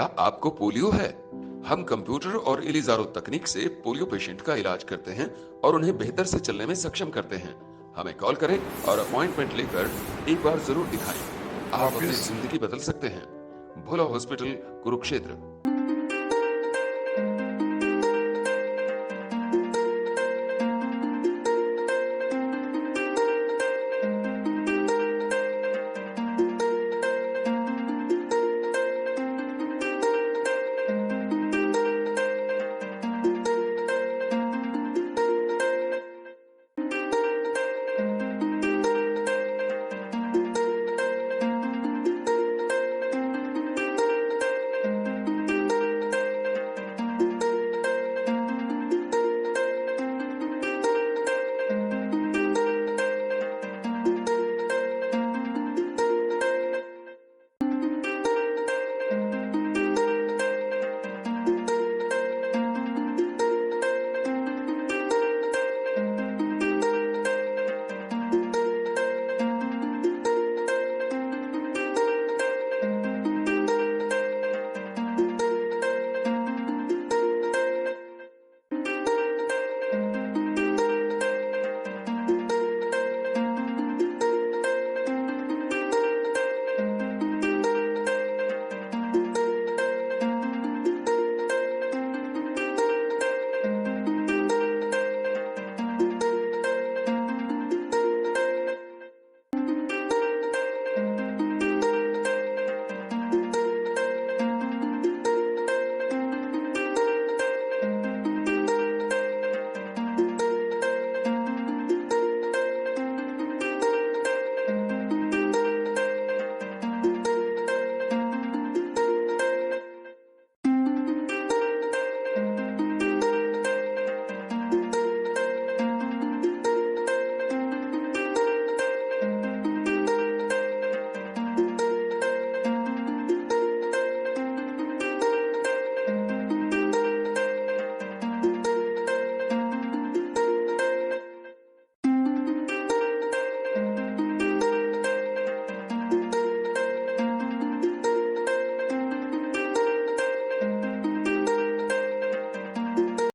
क्या आपको पोलियो है? हम कंप्यूटर और इलीजारो तकनीक से पोलियो पेशेंट का इलाज करते हैं और उन्हें बेहतर से चलने में सक्षम करते हैं। हमें कॉल करें और अपॉइंटमेंट लेकर एक बार जरूर दिखाएं। आप अपनी जिंदगी बदल सकते हैं। भोला हॉस्पिटल, कुरुक्षेत्र।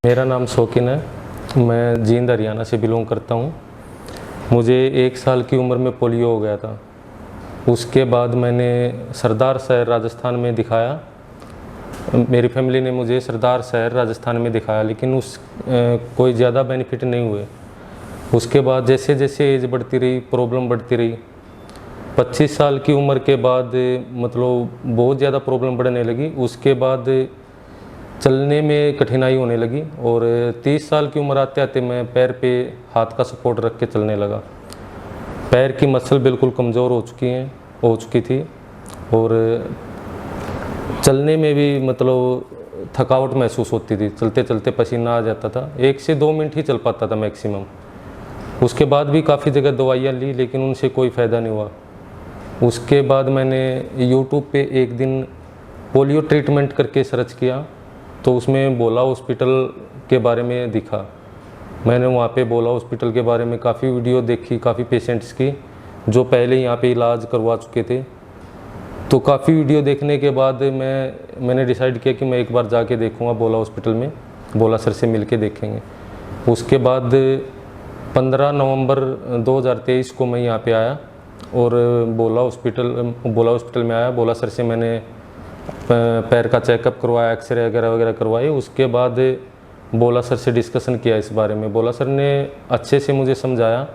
मेरा नाम शौकीन है। मैं जींद हरियाणा से बिलोंग करता हूँ। मुझे 1 साल की उम्र में पोलियो हो गया था। उसके बाद मैंने सरदार शहर राजस्थान में दिखाया। मेरी फैमिली ने मुझे सरदार शहर राजस्थान में दिखाया, लेकिन कोई ज़्यादा बेनिफिट नहीं हुए। उसके बाद जैसे जैसे एज बढ़ती रही, प्रॉब्लम बढ़ती रही। 25 साल की उम्र के बाद मतलब बहुत ज़्यादा प्रॉब्लम बढ़ने लगी। उसके बाद चलने में कठिनाई होने लगी और 30 साल की उम्र आते आते मैं पैर पे हाथ का सपोर्ट रख के चलने लगा। पैर की मसल बिल्कुल कमज़ोर हो चुकी थी और चलने में भी मतलब थकावट महसूस होती थी। चलते चलते पसीना आ जाता था। 1 से 2 मिनट ही चल पाता था मैक्सिमम। उसके बाद भी काफ़ी जगह दवाइयाँ ली, लेकिन उनसे कोई फ़ायदा नहीं हुआ। उसके बाद मैंने यूट्यूब पे एक दिन पोलियो ट्रीटमेंट करके सर्च किया, तो उसमें भोला हॉस्पिटल के बारे में दिखा। मैंने वहाँ पे भोला हॉस्पिटल के बारे में काफ़ी वीडियो देखी, काफ़ी पेशेंट्स की जो पहले यहाँ पे इलाज करवा चुके थे। तो काफ़ी वीडियो देखने के बाद मैंने डिसाइड किया कि मैं एक बार जाके देखूँगा भोला हॉस्पिटल में, भोला सर से मिल के देखेंगे। उसके बाद 15 नवंबर 2023 को मैं यहाँ पे आया और भोला हॉस्पिटल में आया। भोला सर से मैंने पैर का चेकअप करवाया, एक्सरे वगैरह करवाए। उसके बाद भोला सर से डिस्कशन किया इस बारे में। भोला सर ने अच्छे से मुझे समझाया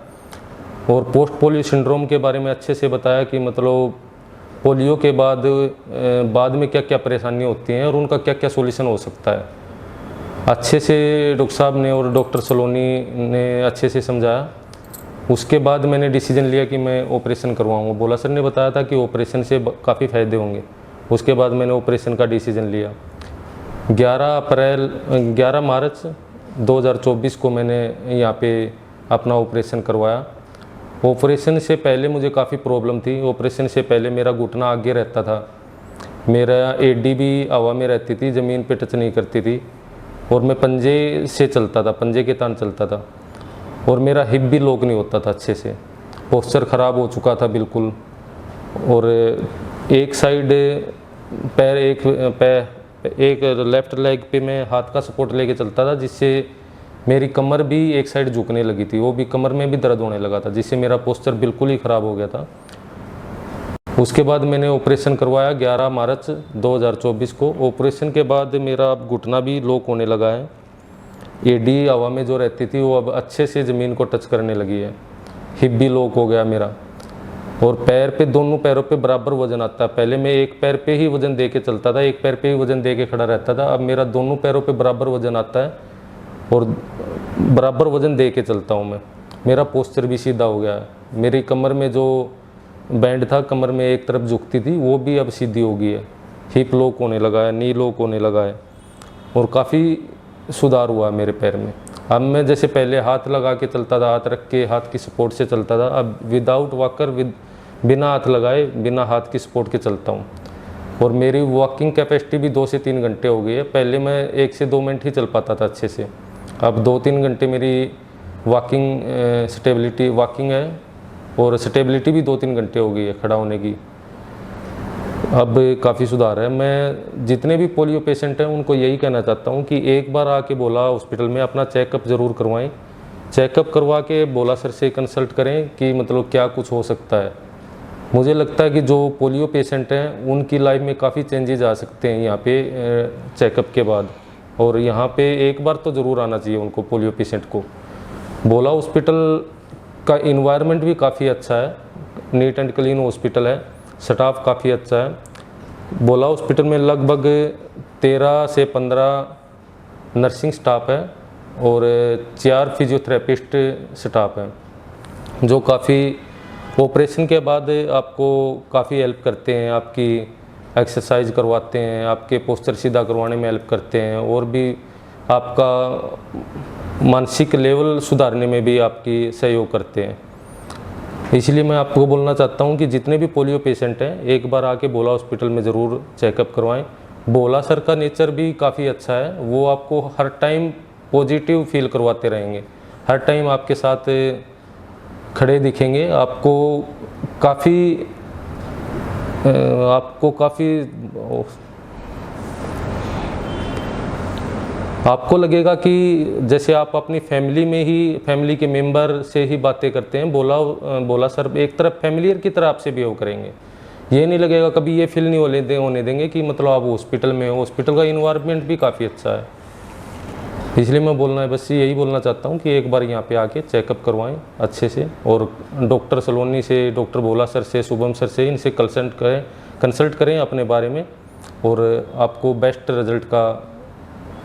और पोस्ट पोलियो सिंड्रोम के बारे में अच्छे से बताया कि मतलब पोलियो के बाद में क्या क्या परेशानियाँ होती हैं और उनका क्या क्या सॉल्यूशन हो सकता है। अच्छे से डॉक्टर साहब ने और डॉक्टर सलोनी ने अच्छे से समझाया। उसके बाद मैंने डिसीजन लिया कि मैं ऑपरेशन करवाऊँगा। भोला सर ने बताया था कि ऑपरेशन से काफ़ी फ़ायदे होंगे। उसके बाद मैंने ऑपरेशन का डिसीजन लिया। 11 मार्च 2024 को मैंने यहाँ पे अपना ऑपरेशन करवाया। ऑपरेशन से पहले मुझे काफ़ी प्रॉब्लम थी। ऑपरेशन से पहले मेरा घुटना आगे रहता था, मेरा एडी भी हवा में रहती थी, ज़मीन पे टच नहीं करती थी और मैं पंजे से चलता था, पंजे के तान चलता था और मेरा हिप भी लॉक नहीं होता था अच्छे से। पोस्चर ख़राब हो चुका था बिल्कुल और एक साइड पैर एक लेफ्ट लेग पे मैं हाथ का सपोर्ट लेके चलता था, जिससे मेरी कमर भी एक साइड झुकने लगी थी, वो भी कमर में भी दर्द होने लगा था, जिससे मेरा पोस्चर बिल्कुल ही ख़राब हो गया था। उसके बाद मैंने ऑपरेशन करवाया 11 मार्च 2024 को। ऑपरेशन के बाद मेरा अब घुटना भी लॉक होने लगा है। एडी हवा में जो रहती थी वो अब अच्छे से ज़मीन को टच करने लगी है। हिप भी लॉक हो गया मेरा, और पैर पे, दोनों पैरों पे बराबर वजन आता है। पहले मैं एक पैर पे ही वजन दे के चलता था, एक पैर पे ही वजन दे के खड़ा रहता था। अब मेरा दोनों पैरों पे बराबर वजन आता है और बराबर वजन दे के चलता हूँ मैं। मेरा पोस्चर भी सीधा हो गया है। मेरी कमर में जो बैंड था, कमर में एक तरफ झुकती थी, वो भी अब सीधी हो गई है। हिप लॉक होने लगा है, नी लॉक होने लगा है, और काफ़ी सुधार हुआ है मेरे पैर में। अब मैं जैसे पहले हाथ लगा के चलता था, हाथ रख के हाथ की सपोर्ट से चलता था, अब विदाउट वॉकर, बिना हाथ लगाए, बिना हाथ की सपोर्ट के चलता हूँ। और मेरी वॉकिंग कैपेसिटी भी 2 से 3 घंटे हो गई है। पहले मैं 1 से 2 मिनट ही चल पाता था अच्छे से, अब 2-3 घंटे मेरी वॉकिंग है, और स्टेबिलिटी भी 2-3 घंटे हो गई है खड़ा होने की। अब काफ़ी सुधार है। मैं जितने भी पोलियो पेशेंट हैं उनको यही कहना चाहता हूँ कि एक बार आके बोला हॉस्पिटल में अपना चेकअप ज़रूर करवाएं। चेकअप करवा के बोला सर से कंसल्ट करें कि मतलब क्या कुछ हो सकता है। मुझे लगता है कि जो पोलियो पेशेंट हैं उनकी लाइफ में काफ़ी चेंजेस आ सकते हैं यहाँ पे चेकअप के बाद, और यहाँ पे एक बार तो ज़रूर आना चाहिए उनको, पोलियो पेशेंट को। बोला हॉस्पिटल का इन्वायरमेंट भी काफ़ी अच्छा है, नीट एंड क्लीन हॉस्पिटल है, स्टाफ काफ़ी अच्छा है। बोला हॉस्पिटल में लगभग 13 से 15 नर्सिंग स्टाफ है और 4 फिजियोथेरेपिस्ट स्टाफ हैं, जो काफ़ी ऑपरेशन के बाद आपको काफ़ी हेल्प करते हैं, आपकी एक्सरसाइज करवाते हैं, आपके पोस्चर सीधा करवाने में हेल्प करते हैं, और भी आपका मानसिक लेवल सुधारने में भी आपकी सहयोग करते हैं। इसलिए मैं आपको बोलना चाहता हूं कि जितने भी पोलियो पेशेंट हैं एक बार आके बोला हॉस्पिटल में ज़रूर चेकअप करवाएं। बोला सर का नेचर भी काफ़ी अच्छा है, वो आपको हर टाइम पॉजिटिव फील करवाते रहेंगे, हर टाइम आपके साथ खड़े दिखेंगे। आपको लगेगा कि जैसे आप अपनी फैमिली के मेंबर से ही बातें करते हैं। बोला सर एक तरफ फैमिलियर की तरह आपसे बिहेव करेंगे। ये नहीं लगेगा, कभी ये फील नहीं होने देंगे कि मतलब आप हॉस्पिटल में हो। हॉस्पिटल का इन्वायरमेंट भी काफ़ी अच्छा है। इसलिए मैं बस यही बोलना चाहता हूँ कि एक बार यहाँ पे आके चेकअप करवाएं अच्छे से, और डॉक्टर सलोनी से, डॉक्टर भोला सर से, शुभम सर से, इनसे कंसल्ट करें अपने बारे में, और आपको बेस्ट रिजल्ट का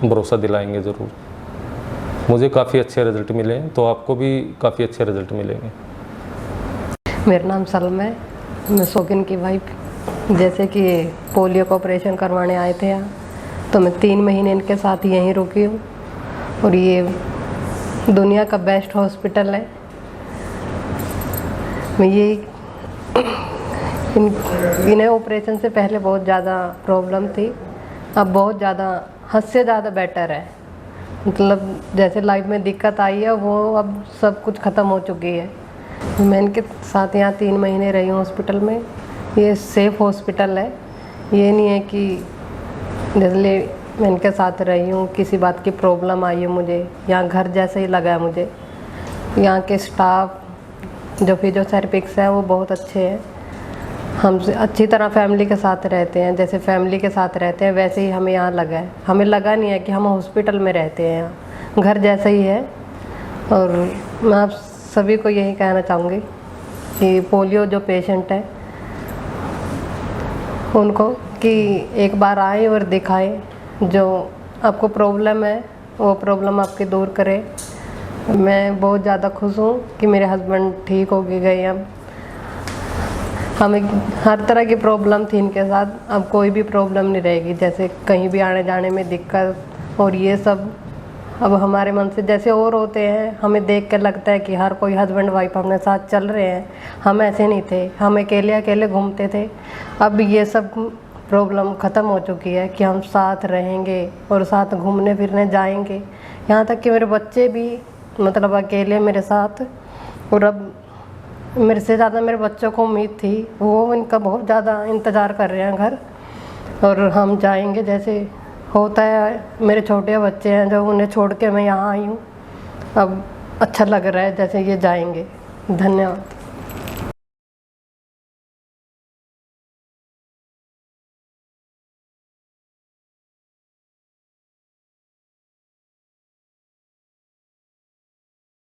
भरोसा दिलाएंगे ज़रूर। मुझे काफ़ी अच्छे रिजल्ट मिले हैं, तो आपको भी काफ़ी अच्छे रिजल्ट मिलेंगे। मेरा नाम सलमा है, मैं शौकीन की वाइफ। जैसे कि पोलियो का ऑपरेशन करवाने आए थे यहाँ, तो मैं 3 महीने इनके साथ यहीं रुकी हूँ, और ये दुनिया का बेस्ट हॉस्पिटल है। मैं ये इन्हें ऑपरेशन से पहले बहुत ज़्यादा प्रॉब्लम थी, अब बहुत ज़्यादा, हद से ज़्यादा बेटर है। मतलब जैसे लाइफ में दिक्कत आई है वो अब सब कुछ ख़त्म हो चुकी है। मैं इनके साथ यहाँ 3 महीने रही हूँ हॉस्पिटल में। ये सेफ़ हॉस्पिटल है, ये नहीं है कि जैसे मैं इनके साथ रही हूँ किसी बात की प्रॉब्लम आई है मुझे, यहाँ घर जैसा ही लगा है मुझे। यहाँ के स्टाफ जो फिजियोथेरेपिस्ट है वो बहुत अच्छे हैं, हमसे अच्छी तरह फैमिली के साथ रहते हैं। जैसे फैमिली के साथ रहते हैं वैसे ही हमें यहाँ लगा है, हमें लगा नहीं है कि हम हॉस्पिटल में रहते हैं, यहाँ घर जैसा ही है। और मैं आप सभी को यही कहना चाहूँगी कि पोलियो जो पेशेंट है उनको कि एक बार आए और दिखाएं, जो आपको प्रॉब्लम है वो प्रॉब्लम आपकी दूर करे। मैं बहुत ज़्यादा खुश हूँ कि मेरे हस्बैंड ठीक हो गए। अब हमें हर तरह की प्रॉब्लम थी इनके साथ, अब कोई भी प्रॉब्लम नहीं रहेगी। जैसे कहीं भी आने जाने में दिक्कत और ये सब अब हमारे मन से जैसे और होते हैं, हमें देख कर लगता है कि हर कोई हस्बैंड वाइफ अपने साथ चल रहे हैं। हम ऐसे नहीं थे, हम अकेले अकेले घूमते थे। अब ये सब प्रॉब्लम ख़त्म हो चुकी है कि हम साथ रहेंगे और साथ घूमने फिरने जाएंगे। यहाँ तक कि मेरे बच्चे भी मतलब अकेले मेरे साथ, और अब मेरे से ज़्यादा मेरे बच्चों को उम्मीद थी, वो इनका बहुत ज़्यादा इंतज़ार कर रहे हैं घर। और हम जाएंगे, जैसे होता है। मेरे छोटे बच्चे हैं जो, उन्हें छोड़ के मैं यहाँ आई हूँ। अब अच्छा लग रहा है जैसे ये जाएंगे। धन्यवाद।